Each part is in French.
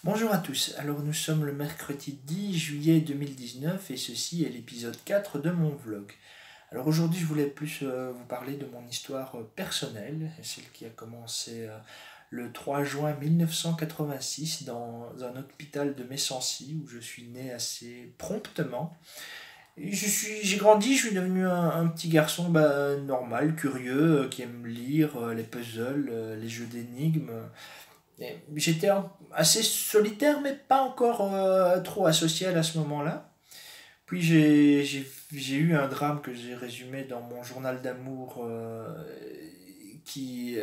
Bonjour à tous, alors nous sommes le mercredi 10 juillet 2019 et ceci est l'épisode 4 de mon vlog. Alors aujourd'hui je voulais plus vous parler de mon histoire personnelle, celle qui a commencé le 3 juin 1986 dans un hôpital de Messancy où je suis né assez promptement. J'ai grandi, je suis devenu un petit garçon normal, curieux, qui aime lire les puzzles, les jeux d'énigmes. J'étais assez solitaire, mais pas encore trop asocial à ce moment-là. Puis j'ai eu un drame que j'ai résumé dans mon journal d'amour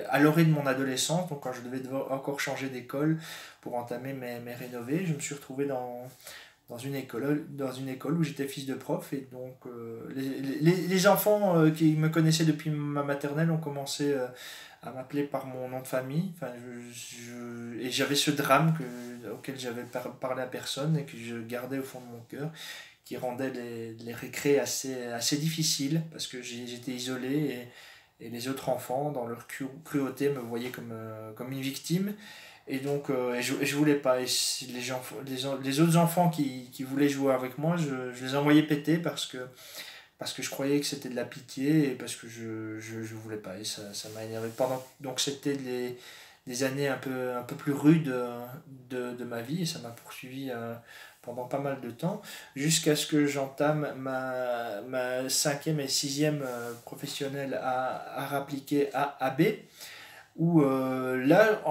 à l'orée de mon adolescence, donc quand je devais encore changer d'école pour entamer mes rénovés, je me suis retrouvé dans une école où j'étais fils de prof et donc les enfants qui me connaissaient depuis ma maternelle ont commencé à m'appeler par mon nom de famille. Enfin, et j'avais ce drame auquel j'avais parlé à personne et que je gardais au fond de mon cœur, qui rendait les récrés assez difficiles parce que j'étais isolé et les autres enfants, dans leur cruauté, me voyaient comme une victime. Et donc, je voulais pas. Et si les autres enfants qui voulaient jouer avec moi, je les envoyais péter parce que je croyais que c'était de la pitié et parce que je voulais pas. Et ça m'a énervé. Donc, c'était des années un peu plus rudes de ma vie et ça m'a poursuivi pendant pas mal de temps jusqu'à ce que j'entame ma cinquième et sixième professionnelle à appliquer à AB où là,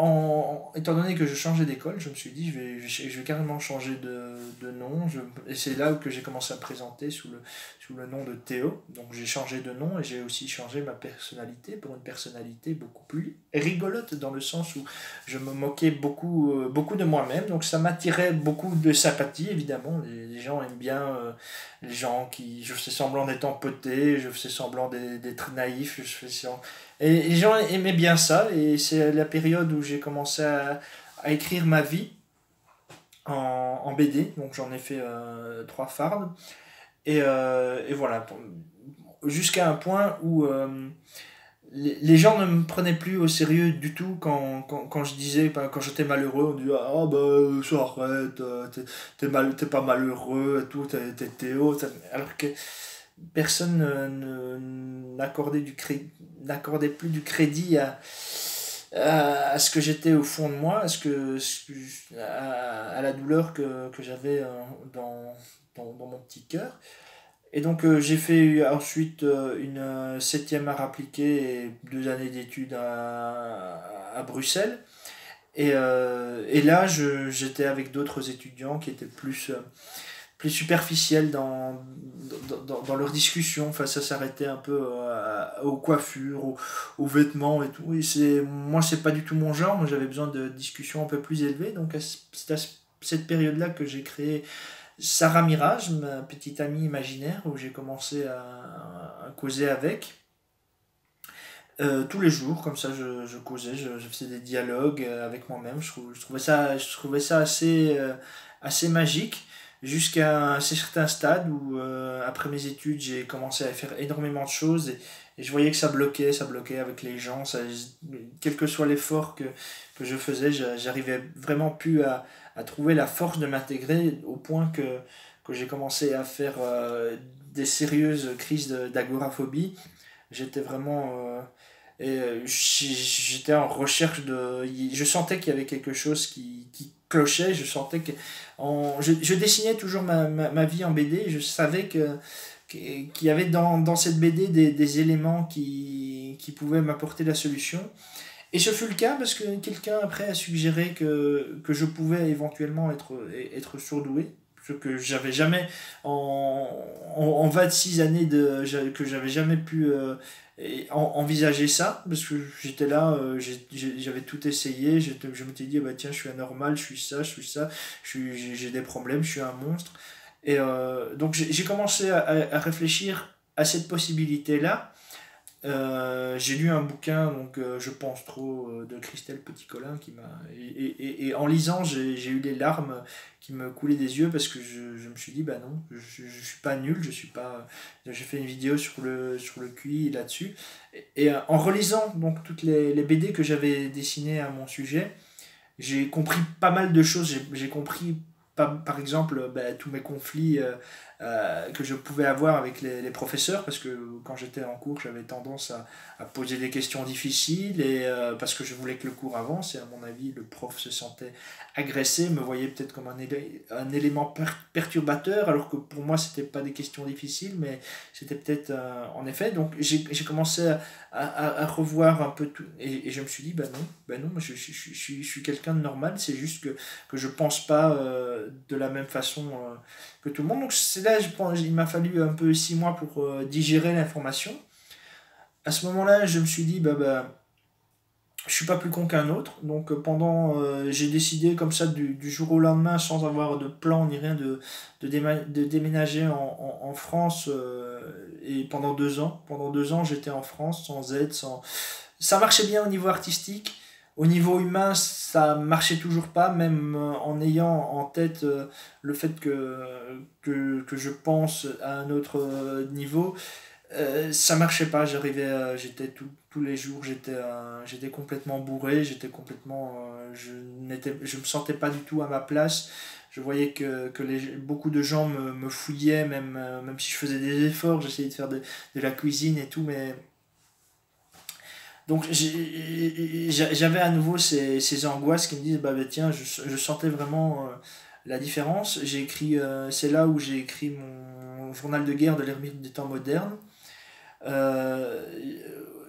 étant donné que je changeais d'école, je me suis dit je vais carrément changer de nom. Et c'est là que j'ai commencé à me présenter sous le nom de Théo. Donc j'ai changé de nom et j'ai aussi changé ma personnalité pour une personnalité beaucoup plus rigolote dans le sens où je me moquais beaucoup de moi-même. Donc ça m'attirait beaucoup de sympathie évidemment. Les gens aiment bien les gens qui... Je fais semblant d'être empoté, je fais semblant d'être naïf, et les gens aimaient bien ça, et c'est la période où j'ai commencé à écrire ma vie en BD, donc j'en ai fait trois fardes, et voilà, jusqu'à un point où les gens ne me prenaient plus au sérieux du tout quand je disais, quand j'étais malheureux, on disait ah bah ça arrête, t'es pas malheureux et tout, t'es Théo, alors que personne n'accordait plus du crédit à ce que j'étais au fond de moi, à la douleur que j'avais dans mon petit cœur. Et donc j'ai fait ensuite une septième art appliqué et 2 années d'études à Bruxelles. Et là, j'étais avec d'autres étudiants qui étaient plus superficiels dans leurs discussions. Enfin, ça s'arrêtait un peu aux coiffures, aux vêtements et tout. Moi, c'est pas du tout mon genre. Moi, j'avais besoin de discussions un peu plus élevées. Donc, c'est à cette période-là que j'ai créé Sarah Mirage, ma petite amie imaginaire, où j'ai commencé à causer avec. Tous les jours, comme ça, je causais, je faisais des dialogues avec moi-même. Je trouvais ça assez magique jusqu'à un certain stade où, après mes études, j'ai commencé à faire énormément de choses et je voyais que ça bloquait avec les gens. Quel que soit l'effort que je faisais, j'arrivais vraiment plus à trouver la force de m'intégrer au point que j'ai commencé à faire des sérieuses crises d'agoraphobie. J'étais vraiment. J'étais en recherche de. Je sentais qu'il y avait quelque chose qui clochait. Je sentais que. Je dessinais toujours ma vie en BD. Je savais qu'il y avait dans cette BD des éléments qui pouvaient m'apporter la solution. Et ce fut le cas parce que quelqu'un après a suggéré que je pouvais éventuellement être surdoué. Ce que j'avais jamais en 26 années que j'avais jamais pu envisager ça parce que j'étais là, j'avais tout essayé, je m'étais dit ah bah tiens je suis anormal, je suis ça, j'ai des problèmes, je suis un monstre. Et donc j'ai commencé à réfléchir à cette possibilité là. J'ai lu un bouquin, donc je pense trop, de Christelle Petit-Colin et en lisant j'ai eu des larmes qui me coulaient des yeux parce que je me suis dit bah non, je suis pas nul, je suis pas. J'ai fait une vidéo sur le QI là-dessus et en relisant donc toutes les BD que j'avais dessinées à mon sujet, j'ai compris pas mal de choses. J'ai compris, par exemple, tous mes conflits que je pouvais avoir avec les professeurs, parce que quand j'étais en cours, j'avais tendance à poser des questions difficiles, et parce que je voulais que le cours avance, et à mon avis, le prof se sentait agressé, me voyait peut-être comme un élément perturbateur, alors que pour moi, c'était pas des questions difficiles, mais c'était peut-être en effet. Donc j'ai commencé à revoir un peu tout, et je me suis dit, bah non, je suis quelqu'un de normal, c'est juste que je pense pas de la même façon que tout le monde. Donc c'est là, je pense, il m'a fallu un peu 6 mois pour digérer l'information. À ce moment-là, je me suis dit, je suis pas plus con qu'un autre. Donc j'ai décidé comme ça du jour au lendemain, sans avoir de plan ni rien, de déménager en France. Et pendant 2 ans, j'étais en France sans aide, sans... Ça marchait bien au niveau artistique. Au niveau humain, ça marchait toujours pas, même en ayant en tête le fait que je pense à un autre niveau. Ça marchait pas, j'étais tous les jours, j'étais complètement bourré, je me sentais pas du tout à ma place. Je voyais que beaucoup de gens me fouillaient, même si je faisais des efforts, j'essayais de faire de la cuisine et tout, mais donc j'avais à nouveau ces angoisses qui me disent, tiens, je sentais vraiment la différence. C'est là où j'ai écrit mon journal de guerre de l'ermite des temps modernes. Euh,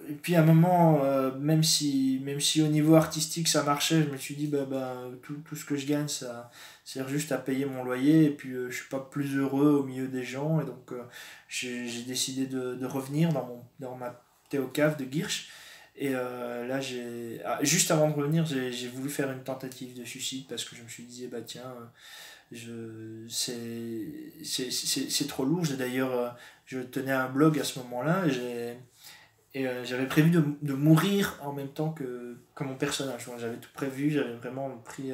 et puis à un moment, même si au niveau artistique ça marchait, je me suis dit, tout ce que je gagne, ça sert juste à payer mon loyer, et puis je suis pas plus heureux au milieu des gens, et donc j'ai décidé de revenir dans ma théocave de Girsch. Et là, juste avant de revenir, j'ai voulu faire une tentative de suicide, parce que je me suis dit, tiens, c'est trop lourd. D'ailleurs, je tenais un blog à ce moment-là, et j'avais prévu de mourir en même temps que mon personnage. Moi, j'avais tout prévu, j'avais vraiment pris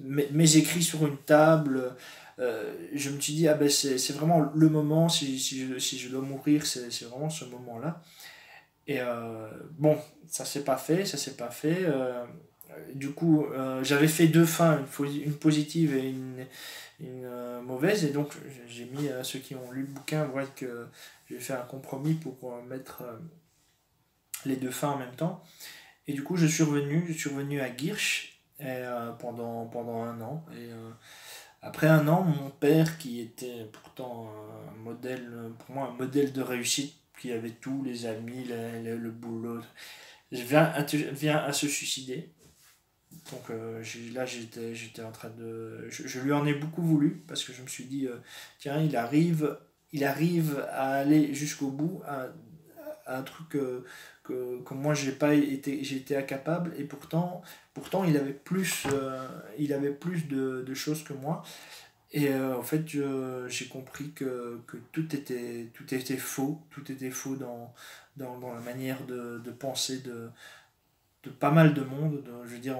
mes écrits sur une table. Je me suis dit, c'est vraiment le moment, si je dois mourir, c'est vraiment ce moment-là. Et bon, ça s'est pas fait. Du coup, j'avais fait 2 fins, une positive et une mauvaise, et donc j'ai mis, ceux qui ont lu le bouquin voient que j'ai fait un compromis pour mettre les 2 fins en même temps. Et du coup, je suis revenu à Girsch, et, pendant un an. Et après un an, mon père, qui était pourtant un modèle, pour moi, un modèle de réussite, qui avait tous les amis, le boulot, vient à se suicider. Donc là, j'étais en train de... Je lui en ai beaucoup voulu, parce que je me suis dit, tiens, il arrive à aller jusqu'au bout, à un truc que moi, j'ai été incapable, et pourtant il avait plus de choses que moi. Et en fait, j'ai compris que tout était faux, dans la manière de penser de pas mal de monde. Je veux dire,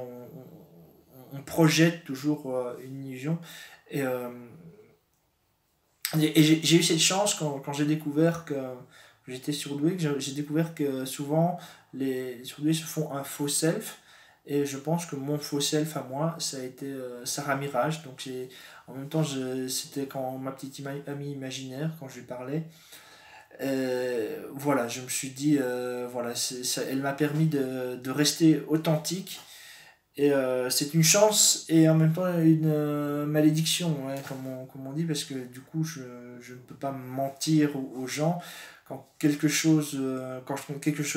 on projette toujours une illusion. Et, j'ai eu cette chance quand j'ai découvert que j'étais surdoué, que j'ai découvert que souvent les surdoués se font un faux self. Et je pense que mon faux self à moi, ça a été Sarah Mirage. Donc en même temps, c'était quand ma petite amie imaginaire, quand je lui parlais. Voilà, je me suis dit, voilà, elle m'a permis de rester authentique. Et c'est une chance et en même temps une malédiction, ouais, comme on dit, parce que du coup, je ne peux pas mentir aux gens. Quand quelque chose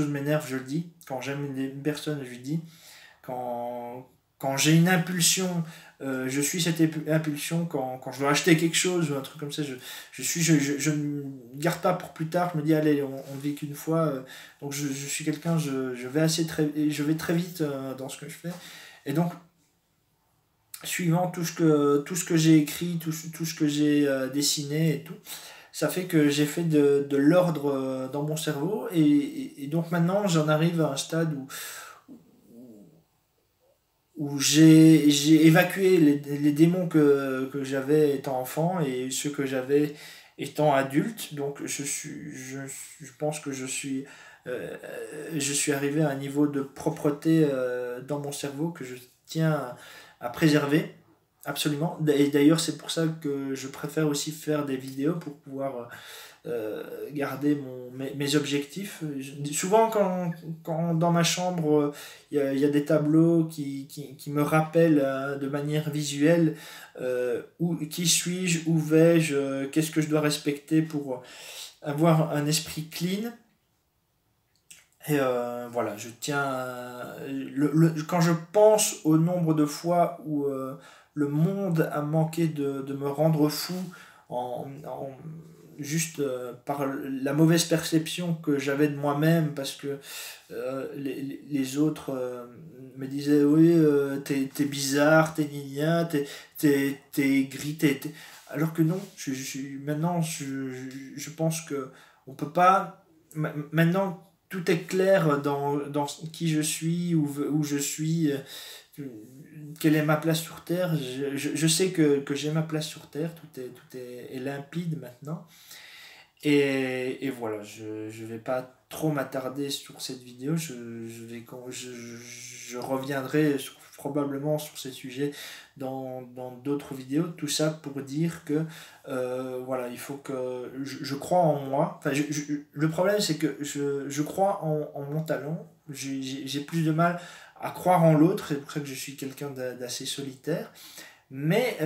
m'énerve, je le dis. Quand j'aime une personne, je lui dis. Quand j'ai une impulsion, je suis cette impulsion. Quand je dois acheter quelque chose ou un truc comme ça, je ne garde pas pour plus tard. Je me dis, allez, on ne vit qu'une fois. Donc je suis quelqu'un, je vais très vite dans ce que je fais. Et donc, suivant tout ce que j'ai écrit, tout ce que j'ai dessiné et tout, ça fait que j'ai fait de l'ordre dans mon cerveau. Et donc maintenant, j'en arrive à un stade où j'ai évacué les démons que j'avais étant enfant, et ceux que j'avais étant adulte. Donc je pense que je suis arrivé à un niveau de propreté dans mon cerveau que je tiens à préserver, absolument. Et d'ailleurs, c'est pour ça que je préfère aussi faire des vidéos pour pouvoir garder mes objectifs. Souvent, quand dans ma chambre, il y a des tableaux qui me rappellent de manière visuelle qui suis-je, où vais-je, qu'est-ce que je dois respecter pour avoir un esprit clean. Et voilà, je tiens. Quand je pense au nombre de fois où le monde a manqué de me rendre fou juste par la mauvaise perception que j'avais de moi-même, parce que les autres me disaient oui, t'es bizarre, t'es gnignin, t'es gris, alors que non, maintenant je pense que on peut pas. Maintenant, tout est clair dans qui je suis, où je suis, quelle est ma place sur Terre. Je sais que j'ai ma place sur Terre, est limpide maintenant. Et voilà, je vais pas trop m'attarder sur cette vidéo, je reviendrai probablement sur ces sujets dans d'autres vidéos, tout ça pour dire que voilà, il faut que je crois en moi. Enfin, le problème c'est que je crois en mon talent, j'ai plus de mal à croire en l'autre, c'est pour ça que je suis quelqu'un d'assez solitaire, mais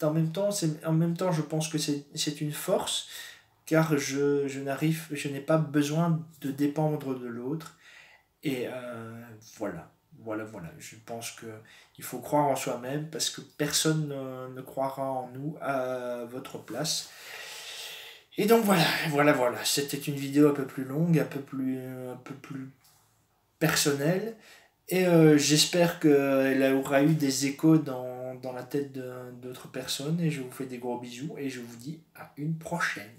en même temps je pense que c'est une force, car je n'ai pas besoin de dépendre de l'autre. Et voilà. Je pense que il faut croire en soi-même, parce que personne ne croira en nous à votre place. Et donc voilà. C'était une vidéo un peu plus longue, un peu plus personnelle. Et j'espère qu'elle aura eu des échos dans la tête d'autres personnes. Et je vous fais des gros bisous et je vous dis à une prochaine.